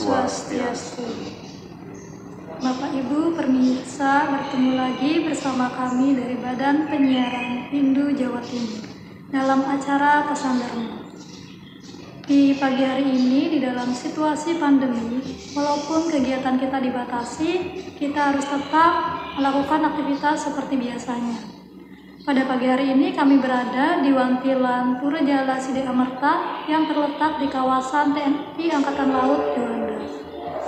Swastiastu. Bapak Ibu pemirsa, bertemu lagi bersama kami dari Badan Penyiaran Hindu Jawa Timur dalam acara Pesan Dharma. Di pagi hari ini, di dalam situasi pandemi, walaupun kegiatan kita dibatasi, kita harus tetap melakukan aktivitas seperti biasanya. Pada pagi hari ini kami berada di Wantilan Purajala Sidi Amerta yang terletak di kawasan TNI Angkatan Laut Juanda.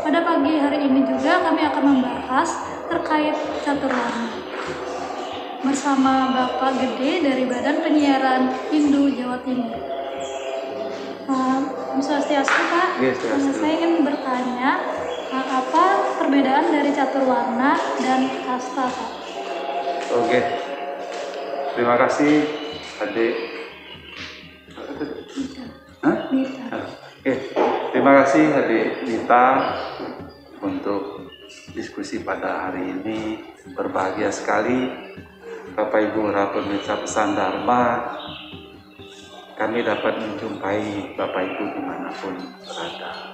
Pada pagi hari ini juga kami akan membahas terkait catur warna bersama Bapak Gede dari Badan Penyiaran Hindu Jawa Timur. Om Swastiastu, Pak. Saya ingin bertanya, apa perbedaan dari catur warna dan kasta, Pak? Oke, terima kasih adik. Terima kasih adik Nita untuk diskusi pada hari ini. Berbahagia sekali Bapak Ibu para pemirsa Pesan Dharma, kami dapat menjumpai Bapak Ibu dimanapun berada.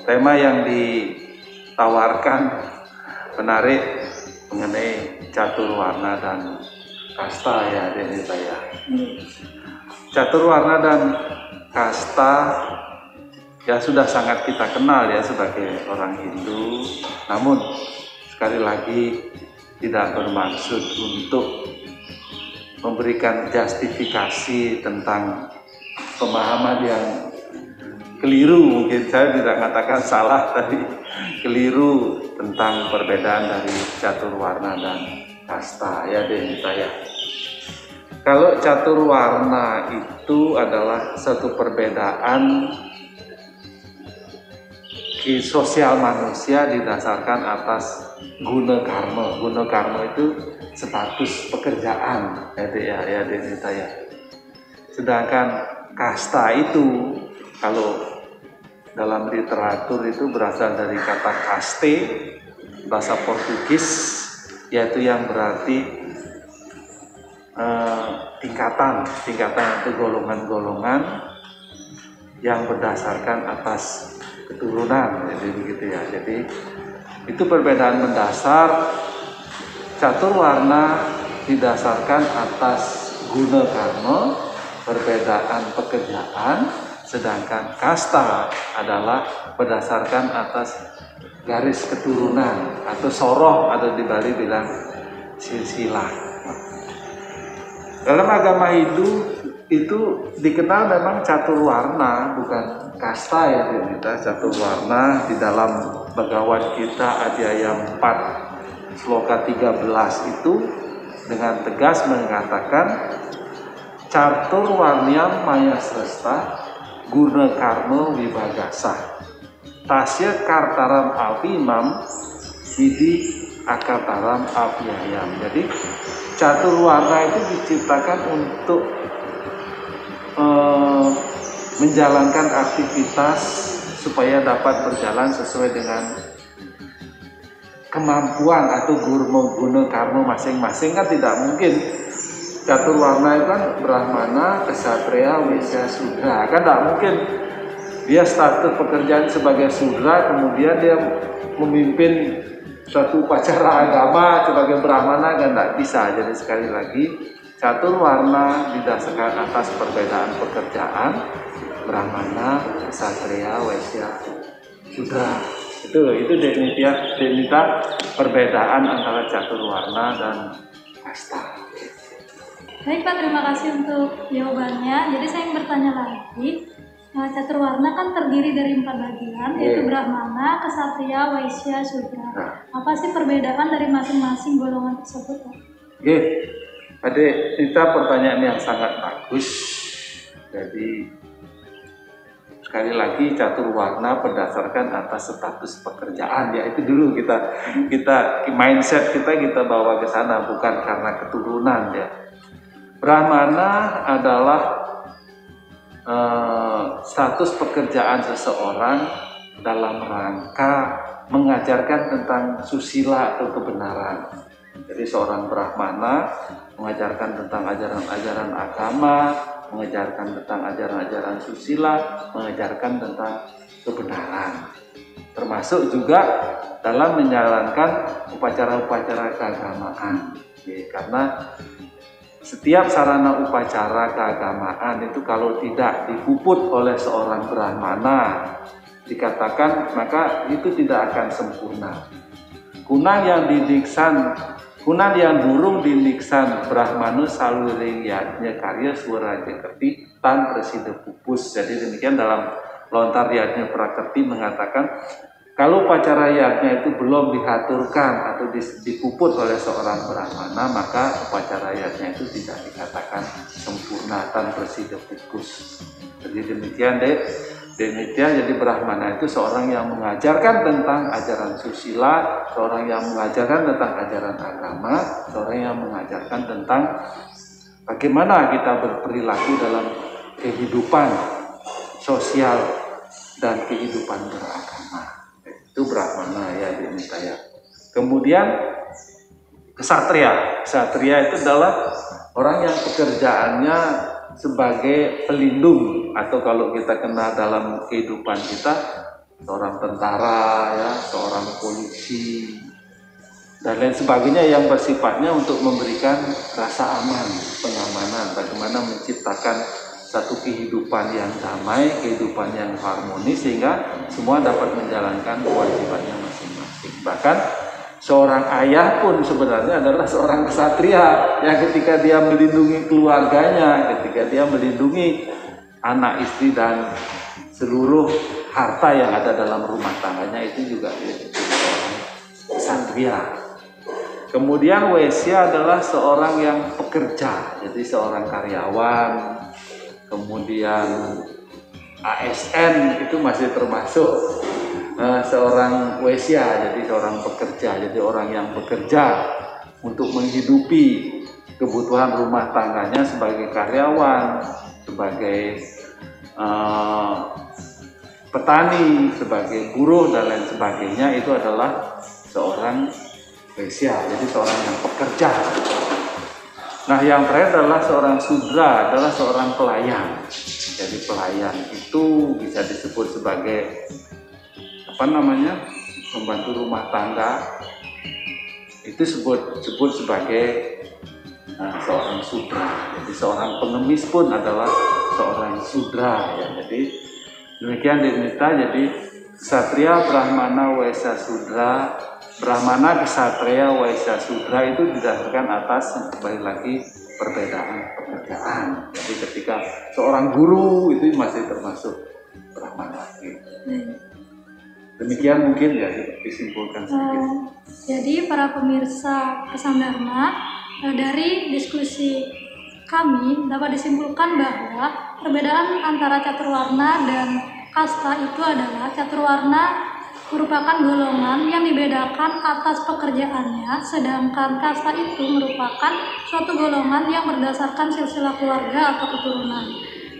Tema yang ditawarkan menarik mengenai catur warna dan kasta ya adik Nita ya. Catur warna dan kasta ya sudah sangat kita kenal ya sebagai orang Hindu, namun sekali lagi tidak bermaksud untuk memberikan justifikasi tentang pemahaman yang keliru. Mungkin saya tidak mengatakan salah, tapi keliru tentang perbedaan dari catur warna dan kasta ya Denita ya. Kalau catur warna itu adalah satu perbedaan sosial manusia didasarkan atas guna karma. Guna karma itu status pekerjaan ya Denita ya. Sedangkan kasta itu kalau dalam literatur itu berasal dari kata caste, bahasa Portugis, yaitu yang berarti tingkatan atau golongan-golongan yang berdasarkan atas keturunan, jadi begitu ya. Jadi itu perbedaan mendasar. Catur warna didasarkan atas guna karma, perbedaan pekerjaan, sedangkan kasta adalah berdasarkan atas garis keturunan atau soroh, atau di Bali bilang silsilah. Dalam agama Hindu itu dikenal memang catur warna, bukan kasta ya kita. Catur warna di dalam Bhagavad Gita Adhyaya 4 Sloka 13 itu dengan tegas mengatakan catur warnyam maya sresta guna karma vibhagasa tasya kartaram avimam vidi akataram avyayam. Jadi catur warna itu diciptakan untuk menjalankan aktivitas supaya dapat berjalan sesuai dengan kemampuan atau guna karma masing-masing. Kan tidak mungkin catur warna itu kan Brahmana, Ksatria, Waisya, Sudra. Kan tidak mungkin dia status pekerjaan sebagai Sudra kemudian dia memimpin suatu upacara agama sebagai Brahmana, kan tidak bisa. Jadi sekali lagi catur warna didasarkan atas perbedaan pekerjaan Brahmana, Ksatria, Waisya, Sudra. Itu Denita perbedaan antara catur warna dan kasta. Baik Pak, terima kasih untuk jawabannya. Jadi saya ingin bertanya lagi, catur warna kan terdiri dari 4 bagian, yaitu Brahmana, Ksatria, Waisya, Sudra. Apa sih perbedaan dari masing-masing golongan tersebut, Pak? Adik Nita, pertanyaan yang sangat bagus. Jadi sekali lagi catur warna berdasarkan atas status pekerjaan ya, itu dulu kita mindset kita bawa ke sana, bukan karena keturunan ya. Brahmana adalah status pekerjaan seseorang dalam rangka mengajarkan tentang susila atau kebenaran. Jadi seorang Brahmana mengajarkan tentang ajaran-ajaran agama, mengajarkan tentang ajaran-ajaran susila, mengajarkan tentang kebenaran. termasuk juga dalam menjalankan upacara-upacara keagamaan. Karena setiap sarana upacara keagamaan itu kalau tidak dipuput oleh seorang brahmana, dikatakan maka itu tidak akan sempurna. Kunang yang durung diniksan brahmanu saluring yatnya karya swaraja kerti tan presida pupus. Jadi demikian dalam lontar yatnya prakerti mengatakan kalau upacara yatnya itu belum dihaturkan atau dipuput oleh seorang brahmana, maka upacara yatnya itu tidak dikatakan sempurna tan presida pupus. Jadi demikian jadi brahmana itu seorang yang mengajarkan tentang ajaran susila, seorang yang mengajarkan tentang ajaran agama, seorang yang mengajarkan tentang bagaimana kita berperilaku dalam kehidupan sosial dan kehidupan beragama. Itu brahmana ya diminta ya. Kemudian kesatria. Kesatria itu adalah orang yang pekerjaannya sebagai pelindung, atau kalau kita kenal dalam kehidupan kita seorang tentara ya, seorang polisi dan lain sebagainya yang bersifatnya untuk memberikan rasa aman, pengamanan, bagaimana menciptakan satu kehidupan yang damai, kehidupan yang harmonis sehingga semua dapat menjalankan kewajibannya masing-masing. Bahkan seorang ayah pun sebenarnya adalah seorang ksatria yang ketika dia melindungi keluarganya, ketika dia melindungi anak istri dan seluruh harta yang ada dalam rumah tangganya, itu juga seorang ksatria. Kemudian Waisya adalah seorang yang pekerja, jadi seorang karyawan. Kemudian ASN itu masih termasuk seorang Waisya, jadi seorang pekerja, jadi orang yang bekerja untuk menghidupi kebutuhan rumah tangganya sebagai karyawan, sebagai petani, sebagai buruh dan lain sebagainya. Itu adalah seorang Waisya, jadi seorang yang pekerja. Nah, yang terakhir adalah seorang Sudra, adalah seorang pelayan. Jadi pelayan itu bisa disebut sebagai pembantu rumah tangga. Itu sebut sebagai seorang Sudra. Jadi seorang pengemis pun adalah seorang Sudra ya. Jadi demikian diminta, jadi Ksatria, Brahmana, Waisya, Sudra. Brahmana, Ksatria, Waisya, Sudra itu didasarkan atas kembali lagi perbedaan pekerjaan. Jadi ketika seorang guru itu masih termasuk Brahmana. Demikian mungkin ya disimpulkan sedikit. Jadi para pemirsa Pesan Dharma, dari diskusi kami dapat disimpulkan bahwa perbedaan antara caturwarna dan kasta itu adalah caturwarna merupakan golongan yang dibedakan atas pekerjaannya, sedangkan kasta itu merupakan suatu golongan yang berdasarkan silsilah keluarga atau keturunan.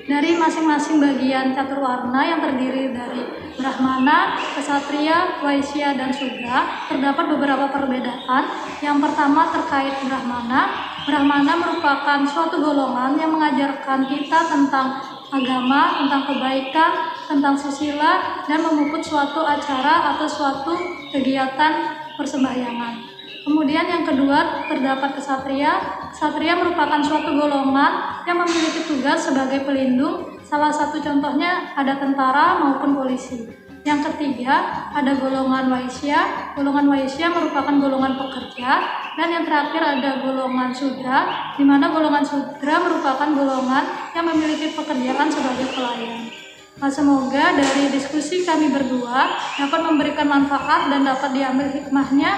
Dari masing-masing bagian caturwarna yang terdiri dari Brahmana, Ksatria, Waisya, dan Sudra, terdapat beberapa perbedaan. Yang pertama terkait Brahmana. Brahmana merupakan suatu golongan yang mengajarkan kita tentang agama, tentang kebaikan, tentang susila, dan memuput suatu acara atau suatu kegiatan persembahyangan. Kemudian yang kedua terdapat Ksatria. Ksatria merupakan suatu golongan yang memiliki tugas sebagai pelindung. Salah satu contohnya ada tentara maupun polisi. Yang ketiga ada golongan Waisya. Golongan Waisya merupakan golongan pekerja. Dan yang terakhir ada golongan Sudra, di mana golongan Sudra merupakan golongan yang memiliki pekerjaan sebagai pelayan. Nah, semoga dari diskusi kami berdua dapat memberikan manfaat dan dapat diambil hikmahnya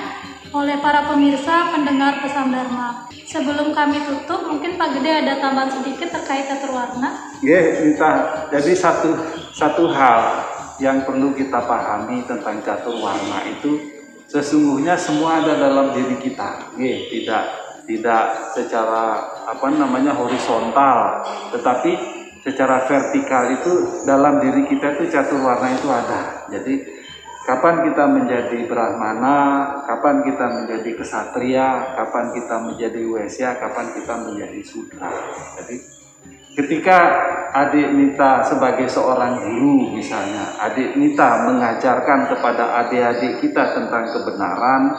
oleh para pemirsa pendengar Pesan Dharma. Sebelum kami tutup, mungkin Pak Gede ada tambahan sedikit terkait caturwarna. Jadi satu hal yang perlu kita pahami tentang caturwarna itu sesungguhnya semua ada dalam diri kita. Tidak secara horizontal, tetapi secara vertikal itu dalam diri kita itu caturwarna itu ada. Jadi kapan kita menjadi Brahmana, kapan kita menjadi Ksatria, kapan kita menjadi Waisya, kapan kita menjadi Sudra. Jadi ketika adik Nita sebagai seorang guru misalnya, adik Nita mengajarkan kepada adik-adik kita tentang kebenaran,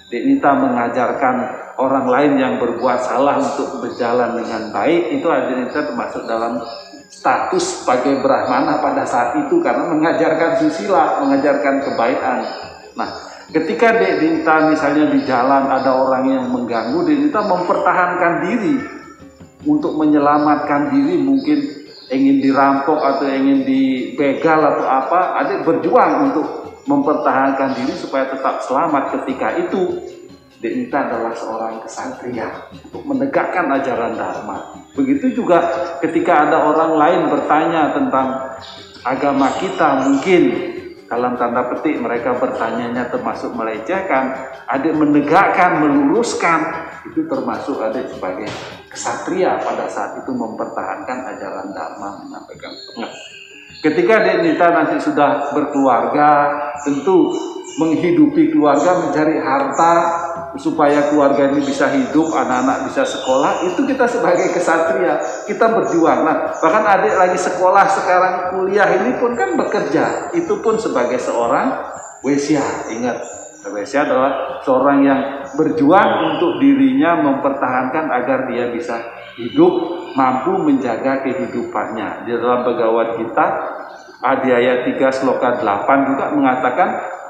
adik Nita mengajarkan orang lain yang berbuat salah untuk berjalan dengan baik, itu adik Nita termasuk dalam status sebagai Brahmana pada saat itu karena mengajarkan susila, mengajarkan kebaikan. Nah, ketika Dek Dinta misalnya di jalan ada orang yang mengganggu, Dek Dinta mempertahankan diri untuk menyelamatkan diri, mungkin ingin dirampok atau ingin dibegal atau apa, adik berjuang untuk mempertahankan diri supaya tetap selamat. Ketika itu Dek Dinta adalah seorang kesatria untuk menegakkan ajaran Dharma. Begitu juga ketika ada orang lain bertanya tentang agama kita, mungkin dalam tanda petik mereka bertanyanya termasuk melecehkan, adik menegakkan, meluruskan, itu termasuk adik sebagai kesatria pada saat itu mempertahankan ajaran Dharma, menyampaikan. Nah, ketika Dek Dinta nanti sudah berkeluarga, tentu menghidupi keluarga, mencari harta supaya keluarga ini bisa hidup, anak-anak bisa sekolah, itu kita sebagai kesatria, kita berjuang. Nah, bahkan adik lagi sekolah sekarang, kuliah ini pun kan bekerja, itu pun sebagai seorang wesya. Ingat, wesya adalah seorang yang berjuang untuk dirinya mempertahankan agar dia bisa hidup, mampu menjaga kehidupannya. Di dalam Bhagavad Gita di ayat 3 sloka 8 juga mengatakan,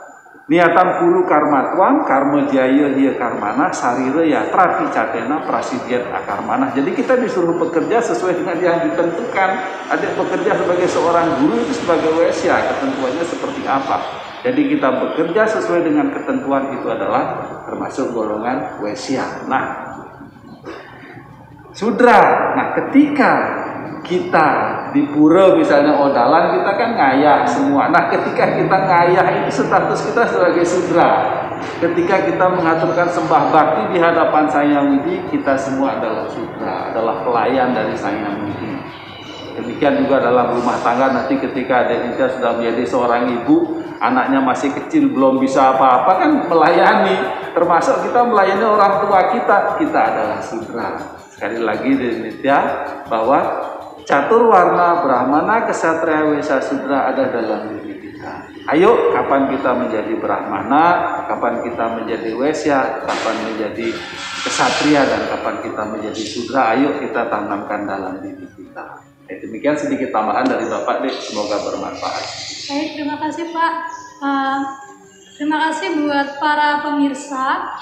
niatan kuru karma tuang, karma jaya hiya karmana, sarira yatra picatena prasidyat akarmana. Jadi kita disuruh bekerja sesuai dengan yang ditentukan. Adik bekerja sebagai seorang guru itu sebagai wesya, ketentuannya seperti apa. Jadi kita bekerja sesuai dengan ketentuan itu adalah termasuk golongan wesya. Nah, sudra. Nah, ketika kita di pura misalnya odalan, kita kan ngayah semua. Nah, ketika kita ngayah itu status kita sebagai sudra. Ketika kita mengaturkan sembah bakti di hadapan Sang Hyang Widi, kita semua adalah sudra, adalah pelayan dari Sang Hyang Widi. Demikian juga dalam rumah tangga, nanti ketika Dek Dinta sudah menjadi seorang ibu, anaknya masih kecil belum bisa apa-apa, kan melayani, termasuk kita melayani orang tua kita adalah sudra. Sekali lagi Dek Dinta bahwa catur warna Brahmana, kesatria, wesa, sudra ada dalam diri kita. Ayo, kapan kita menjadi Brahmana, kapan kita menjadi wesya, kapan menjadi kesatria, dan kapan kita menjadi sudra, ayo kita tanamkan dalam diri kita. Demikian sedikit tambahan dari Bapak Dek, semoga bermanfaat. Baik, terima kasih Pak. Terima kasih buat para pemirsa,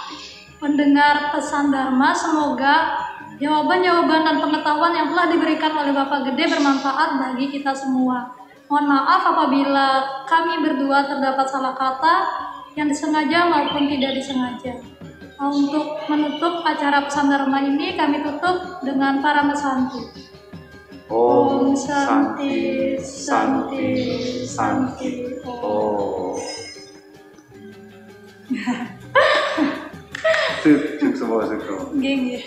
pendengar pesan Dharma. Semoga jawaban-jawaban dan pengetahuan yang telah diberikan oleh Bapak Gede bermanfaat bagi kita semua. Mohon maaf apabila kami berdua terdapat salah kata yang disengaja maupun tidak disengaja. Untuk menutup acara pesan Dharma ini, kami tutup dengan para mesanti. Om Santi, Santi, Santi. Oh. Cuk semua. Geng ya.